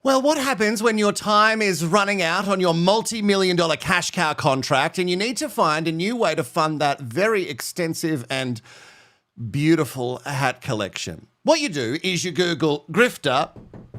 Well, what happens when your time is running out on your multi-million-dollar cash cow contract and you need to find a new way to fund that very extensive and beautiful hat collection? What you do is you Google Grifter,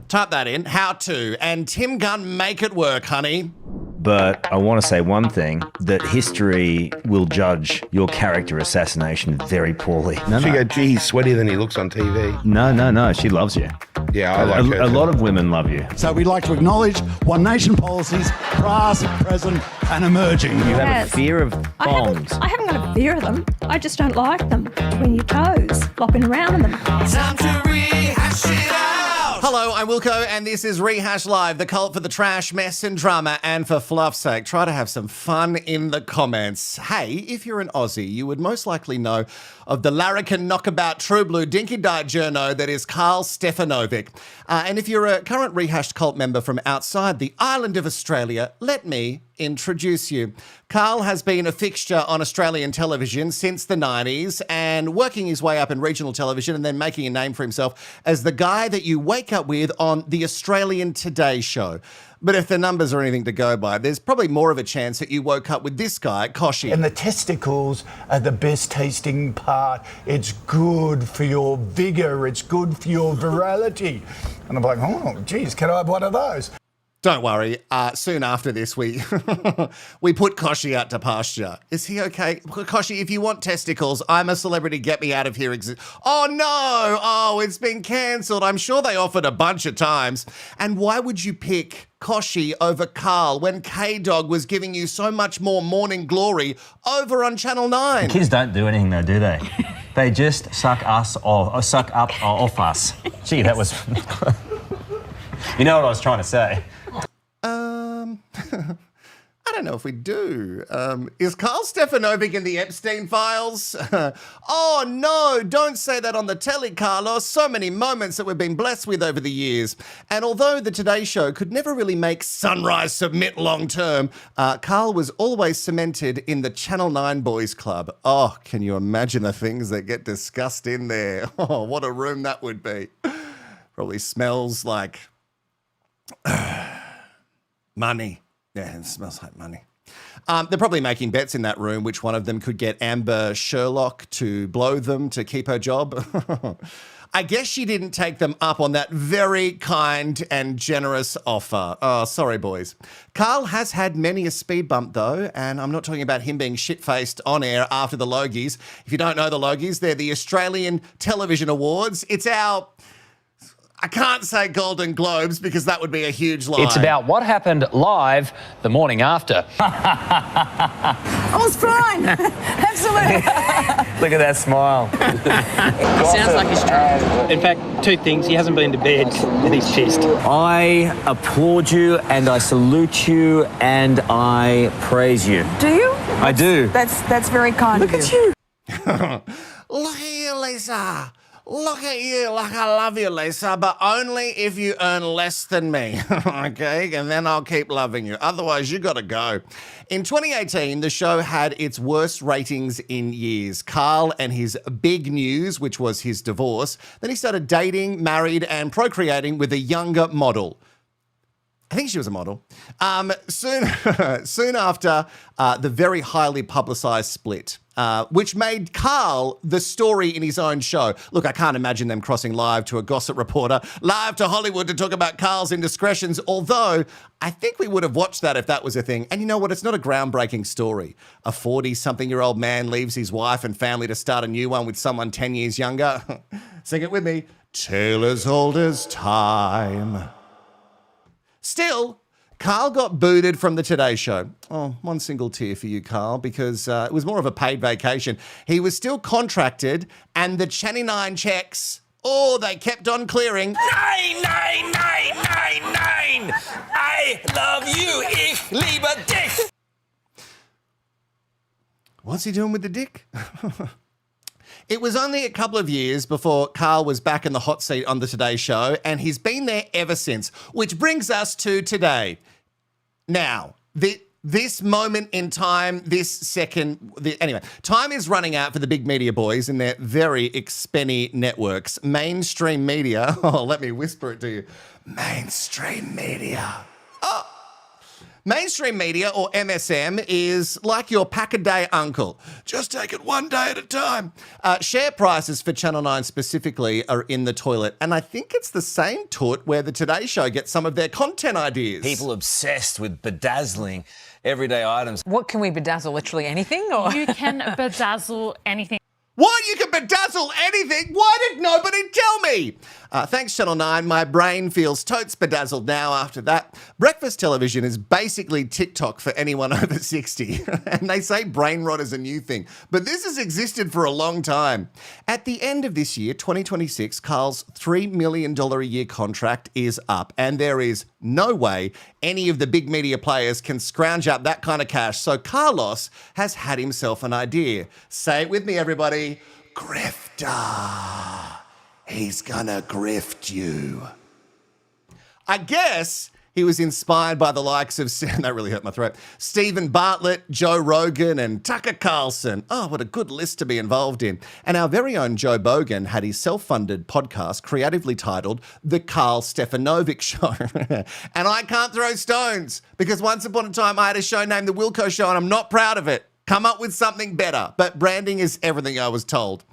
type that in, how to, and Tim Gunn, make it work, honey. But I want to say one thing, that history will judge your character assassination very poorly. She go, gee, he's sweatier than he looks on TV. No, she loves you. Yeah, I like her. A lot of women love you. So we'd like to acknowledge One Nation policies, past, present and emerging. You have a fear of bombs. I haven't got a fear of them. I just don't like them. Between your toes, flopping around in them. Time to rehash it out. Hello, I'm Wilko, and this is Rehashed Live, the cult for the trash, mess and drama, and for fluff's sake, try to have some fun in the comments. Hey, if you're an Aussie, you would most likely know of the larrikin knockabout true blue dinky diet journo that is Karl Stefanovic. And if you're a current Rehashed cult member from outside the island of Australia, let me introduce you. Karl has been a fixture on Australian television since the 90s and working his way up in regional television and then making a name for himself as the guy that you wake up with on the Australian Today show. But if the numbers are anything to go by, there's probably more of a chance that you woke up with this guy, Koshi. And the testicles are the best tasting part. It's good for your vigour. It's good for your virality. And I'm like, oh, geez, can I have one of those? Don't worry, soon after this, we we put Koshi out to pasture. Is he okay? Koshi, if you want testicles, I'm a celebrity, get me out of here. Oh no, it's been cancelled. I'm sure they offered a bunch of times. And why would you pick Koshi over Karl when K-Dog was giving you so much more morning glory over on Channel 9? The kids don't do anything though, do they? They just suck up off us. Gee, that was... You know what I was trying to say. I don't know if we do. Is Karl Stefanovic in the Epstein files? Oh no, don't say that on the telly, Carlos. So many moments that we've been blessed with over the years. And although the Today Show could never really make Sunrise submit long term, Karl was always cemented in the Channel 9 Boys Club. Oh, can you imagine the things that get discussed in there? Oh, what a room that would be. Probably smells like money. Yeah, it smells like money. They're probably making bets in that room which one of them could get Amber Sherlock to blow them to keep her job. I guess she didn't take them up on that very kind and generous offer. Oh, sorry, boys. Karl has had many a speed bump, though, and I'm not talking about him being shit-faced on air after the Logies. If you don't know the Logies, they're the Australian Television Awards. It's our... I can't say Golden Globes because that would be a huge lie. It's about what happened live the morning after. I was fine. Absolutely. Look at that smile. Sounds like he's trying. In fact, two things. He hasn't been to bed and he's pissed. I applaud you and I salute you and I praise you. Do you? I do. That's very kind of you. Look at you, Lisa. Look at you, like I love you, Lisa, but only if you earn less than me, okay? And then I'll keep loving you. Otherwise, you got to go. In 2018, the show had its worst ratings in years. Karl and his big news, which was his divorce. Then he started dating, married, and procreating with a younger model. I think she was a model. Soon after the very highly publicised split, which made Karl the story in his own show. Look, I can't imagine them crossing live to a gossip reporter, live to Hollywood to talk about Karl's indiscretions, although I think we would have watched that if that was a thing. And you know what? It's not a groundbreaking story. A 40-something-year-old man leaves his wife and family to start a new one with someone 10 years younger. Sing it with me. Tale as old as time. Still, Karl got booted from the Today Show. Oh, one single tear for you, Karl, because it was more of a paid vacation. He was still contracted, and the Channel 9 checks, they kept on clearing. 99999! I love you, ich liebe dich! What's he doing with the dick? It was only a couple of years before Karl was back in the hot seat on the Today Show, and he's been there ever since, which brings us to today. Now, the this moment in time, this second. Anyway, time is running out for the big media boys and their very expenny networks. Mainstream media. Oh, let me whisper it to you. Mainstream media. Oh. Mainstream media, or MSM, is like your pack-a-day uncle. Just take it one day at a time. Share prices for Channel 9 specifically are in the toilet, and I think it's the same toot where the Today Show gets some of their content ideas. People obsessed with bedazzling everyday items. What can we bedazzle? Literally anything? Or You can bedazzle anything. What? You can bedazzle anything? Why did nobody tell me? Thanks, Channel 9. My brain feels totes bedazzled now after that. Breakfast television is basically TikTok for anyone over 60. And they say brain rot is a new thing. But this has existed for a long time. At the end of this year, 2026, Karl's $3 million a year contract is up. And there is no way any of the big media players can scrounge up that kind of cash. So Carlos has had himself an idea. Say it with me, everybody. Grifter. He's gonna grift you. I guess he was inspired by the likes of, that really hurt my throat, Stephen Bartlett, Joe Rogan, and Tucker Carlson. Oh, what a good list to be involved in. And our very own Joe Rogan had his self-funded podcast creatively titled The Karl Stefanovic Show. And I can't throw stones because once upon a time I had a show named The Wilko Show and I'm not proud of it. Come up with something better. But branding is everything, I was told.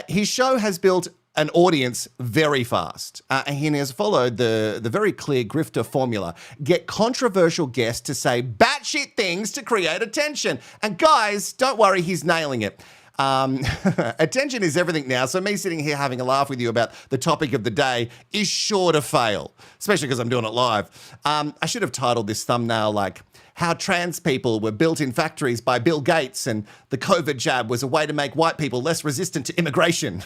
His show has built an audience very fast. And he has followed the very clear grifter formula. Get controversial guests to say batshit things to create attention. And guys, don't worry, he's nailing it. Attention is everything now, so me sitting here having a laugh with you about the topic of the day is sure to fail, especially because I'm doing it live. I should have titled this thumbnail like, how trans people were built in factories by Bill Gates and the COVID jab was a way to make white people less resistant to immigration.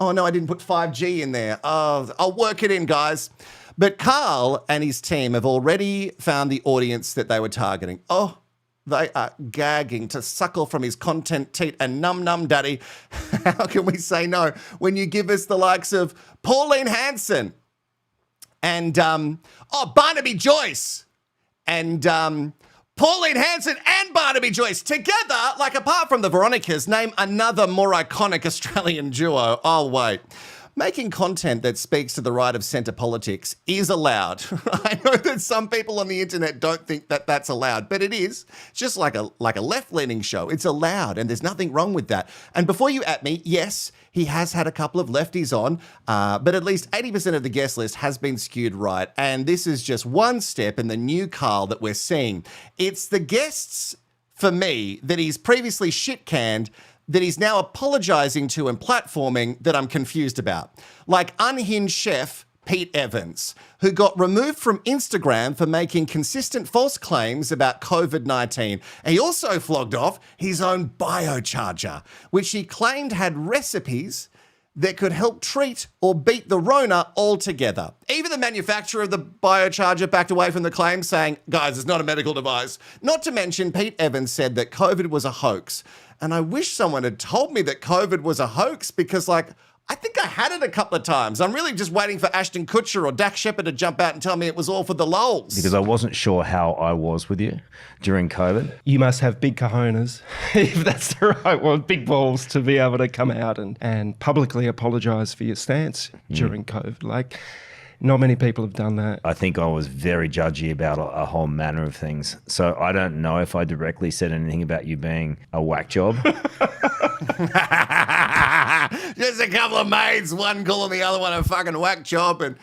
Oh no, I didn't put 5G in there. Oh, I'll work it in, guys. But Karl and his team have already found the audience that they were targeting. Oh, they are gagging to suckle from his content teat and num daddy. How can we say no when you give us the likes of Pauline Hanson and Barnaby Joyce and Pauline Hanson and Barnaby Joyce together, like apart from the Veronicas, name another more iconic Australian duo. Oh, wait. Making content that speaks to the right of centre politics is allowed. I know that some people on the internet don't think that that's allowed, but it is. It's just like a left-leaning show. It's allowed, and there's nothing wrong with that. And before you at me, yes, he has had a couple of lefties on, but at least 80% of the guest list has been skewed right. And this is just one step in the new Karl that we're seeing. It's the guests, for me, that he's previously shit-canned, that he's now apologising to and platforming that I'm confused about. Like unhinged chef Pete Evans, who got removed from Instagram for making consistent false claims about COVID-19. And he also flogged off his own biocharger, which he claimed had recipes that could help treat or beat the Rona altogether. Even the manufacturer of the biocharger backed away from the claim, saying, guys, it's not a medical device. Not to mention, Pete Evans said that COVID was a hoax. And I wish someone had told me that COVID was a hoax because, I think I had it a couple of times. I'm really just waiting for Ashton Kutcher or Dak Shepard to jump out and tell me it was all for the lols. Because I wasn't sure how I was with you during COVID. You must have big cojones, if that's the right word, big balls to be able to come out and publicly apologise for your stance during COVID. Not many people have done that. I think I was very judgy about a whole manner of things. So I don't know if I directly said anything about you being a whack job. Just a couple of mates, one calling the other one a fucking whack job and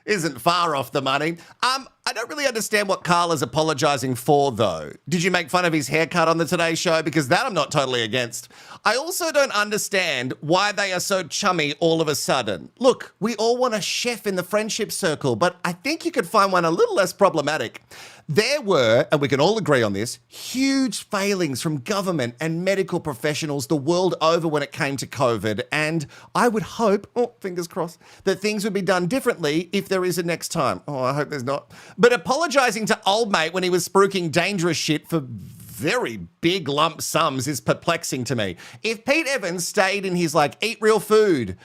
isn't far off the money. I don't really understand what Karl is apologising for, though. Did you make fun of his haircut on the Today Show? Because that I'm not totally against. I also don't understand why they are so chummy all of a sudden. Look, we all want a chef in the friendship circle, but I think you could find one a little less problematic. There were, and we can all agree on this, huge failings from government and medical professionals the world over when it came to COVID. And I would hope, fingers crossed, that things would be done differently if there is a next time. Oh, I hope there's not. But apologising to old mate when he was spruiking dangerous shit for very big lump sums is perplexing to me. If Pete Evans stayed in his eat real food,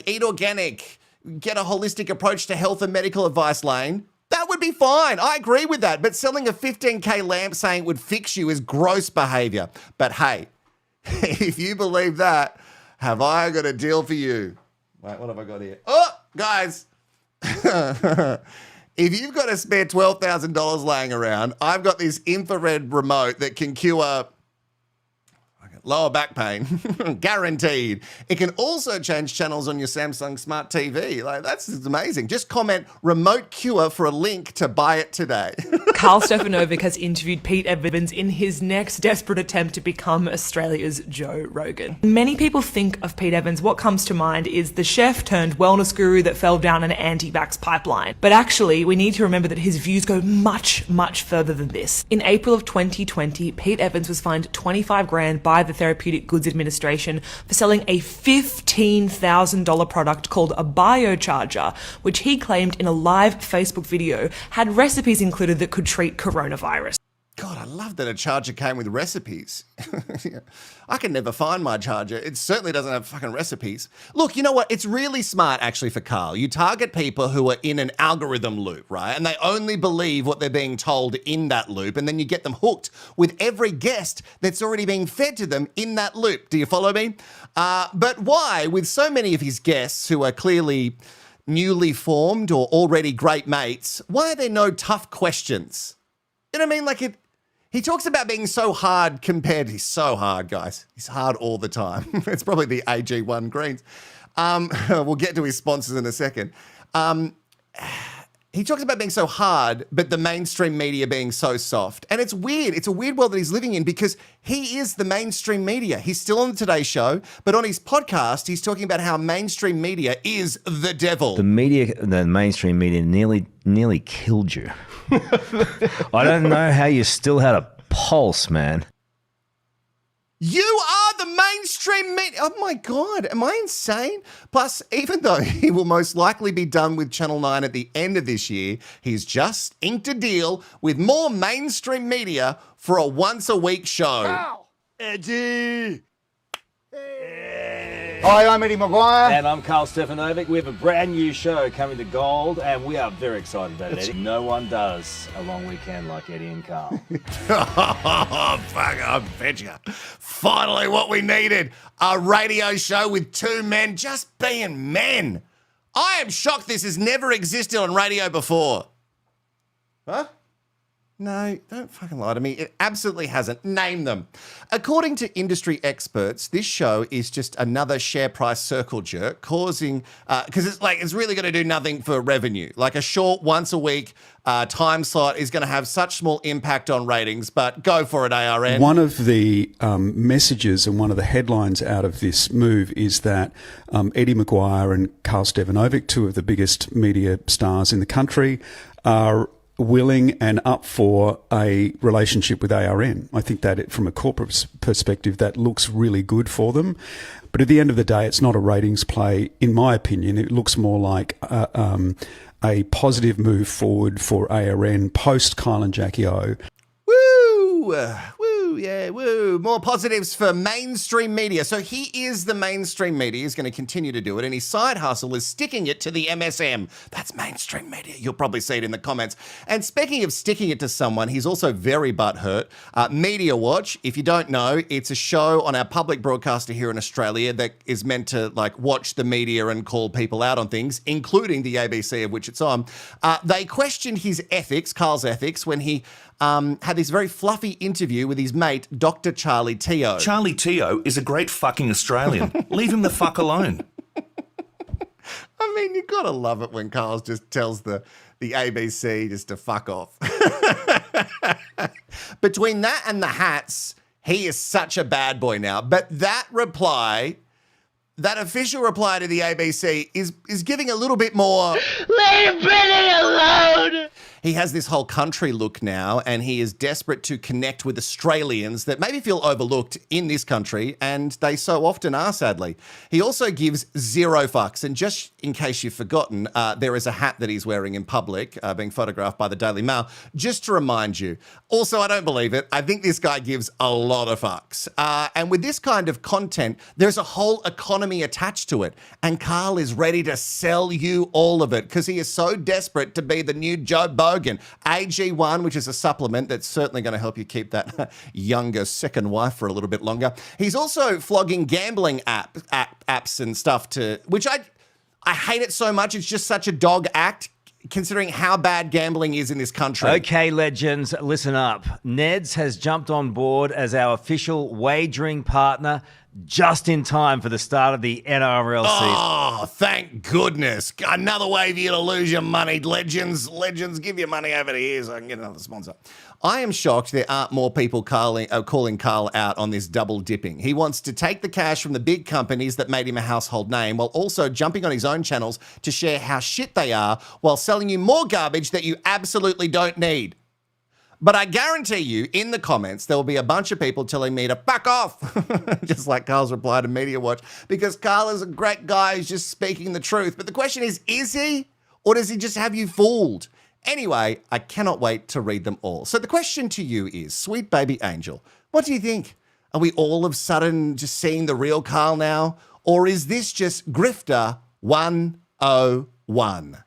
eat organic, get a holistic approach to health and medical advice lane, that would would be fine. I agree with that. But selling a 15K lamp saying it would fix you is gross behaviour. But hey, if you believe that, have I got a deal for you? Wait, what have I got here? Oh, guys. If you've got a spare $12,000 laying around, I've got this infrared remote that can cure lower back pain, guaranteed. It can also change channels on your Samsung Smart TV. Like, that's amazing. Just comment remote cure for a link to buy it today. Karl Stefanovic has interviewed Pete Evans in his next desperate attempt to become Australia's Joe Rogan. Many people think of Pete Evans, what comes to mind is the chef turned wellness guru that fell down an anti-vax pipeline. But actually, we need to remember that his views go much, much further than this. In April of 2020, Pete Evans was fined $25,000 by the Therapeutic Goods Administration for selling a $15,000 product called a biocharger, which he claimed in a live Facebook video had recipes included that could treat coronavirus. God, I love that a charger came with recipes. I can never find my charger. It certainly doesn't have fucking recipes. Look, you know what? It's really smart actually for Karl. You target people who are in an algorithm loop, right? And they only believe what they're being told in that loop. And then you get them hooked with every guest that's already being fed to them in that loop. Do you follow me? But why, with so many of his guests who are clearly newly formed or already great mates, why are there no tough questions? You know what I mean? Like he talks about being so hard he's so hard, guys. He's hard all the time. It's probably the AG1 greens. We'll get to his sponsors in a second. He talks about being so hard, but the mainstream media being so soft. And it's weird. It's a weird world that he's living in because he is the mainstream media. He's still on the Today Show, but on his podcast, he's talking about how mainstream media is the devil. The mainstream media nearly killed you. I don't know how you still had a pulse, man. You are the mainstream media. Oh my God, am I insane? Plus, even though he will most likely be done with Channel 9 at the end of this year, he's just inked a deal with more mainstream media for a once-a-week show. Ow. Eddie! Hi, I'm Eddie Maguire. And I'm Karl Stefanovic. We have a brand new show coming to Gold, and we are very excited about it, Eddie. No one does a long weekend like Eddie and Karl. Oh, fuck, I bet you. Finally what we needed. A radio show with two men just being men. I am shocked this has never existed on radio before. Huh? No, don't fucking lie to me. It absolutely hasn't. Name them. According to industry experts, this show is just another share price circle jerk causing, because it's really going to do nothing for revenue. Like a short once a week time slot is going to have such small impact on ratings, but go for it, ARN. One of the messages and one of the headlines out of this move is that Eddie Maguire and Karl Stefanovic, two of the biggest media stars in the country, are willing and up for a relationship with ARN. I think that from a corporate perspective, that looks really good for them. But at the end of the day, it's not a ratings play, in my opinion. It looks more like a positive move forward for ARN post Kyle and Jackie O. Woo! Woo, yeah, woo. More positives for mainstream media. So he is the mainstream media. He's going to continue to do it. And his side hustle is sticking it to the MSM. That's mainstream media. You'll probably see it in the comments. And speaking of sticking it to someone, he's also very butthurt. Media Watch, if you don't know, it's a show on our public broadcaster here in Australia that is meant to watch the media and call people out on things, including the ABC of which it's on. They questioned his ethics, Karl's ethics, when he had this very fluffy interview with his mate, Dr. Charlie Teo. Charlie Teo is a great fucking Australian. Leave him the fuck alone. I mean, you gotta love it when Karl just tells the ABC just to fuck off. Between that and the hats, he is such a bad boy now. But that reply, that official reply to the ABC is giving a little bit more. Leave Brittany alone! He has this whole country look now, and he is desperate to connect with Australians that maybe feel overlooked in this country, and they so often are, sadly. He also gives zero fucks, and just in case you've forgotten, there is a hat that he's wearing in public, being photographed by the Daily Mail, just to remind you. Also, I don't believe it. I think this guy gives a lot of fucks. And with this kind of content, there's a whole economy attached to it, and Karl is ready to sell you all of it because he is so desperate to be the new Joe Biden Rogan. AG1, which is a supplement that's certainly going to help you keep that younger second wife for a little bit longer. He's also flogging gambling apps and stuff which I hate it so much. It's just such a dog act, considering how bad gambling is in this country. Okay, legends, listen up. Neds has jumped on board as our official wagering partner just in time for the start of the NRL season. Oh, thank goodness. Another way for you to lose your money. Legends, give your money over to here so I can get another sponsor. I am shocked there aren't more people calling Karl out on this double dipping. He wants to take the cash from the big companies that made him a household name while also jumping on his own channels to share how shit they are while selling you more garbage that you absolutely don't need. But I guarantee you, in the comments, there will be a bunch of people telling me to fuck off, just like Karl's reply to Media Watch, because Karl is a great guy who's just speaking the truth. But the question is he? Or does he just have you fooled? Anyway, I cannot wait to read them all. So the question to you is, sweet baby angel, what do you think? Are we all of a sudden just seeing the real Karl now? Or is this just Grifter 101?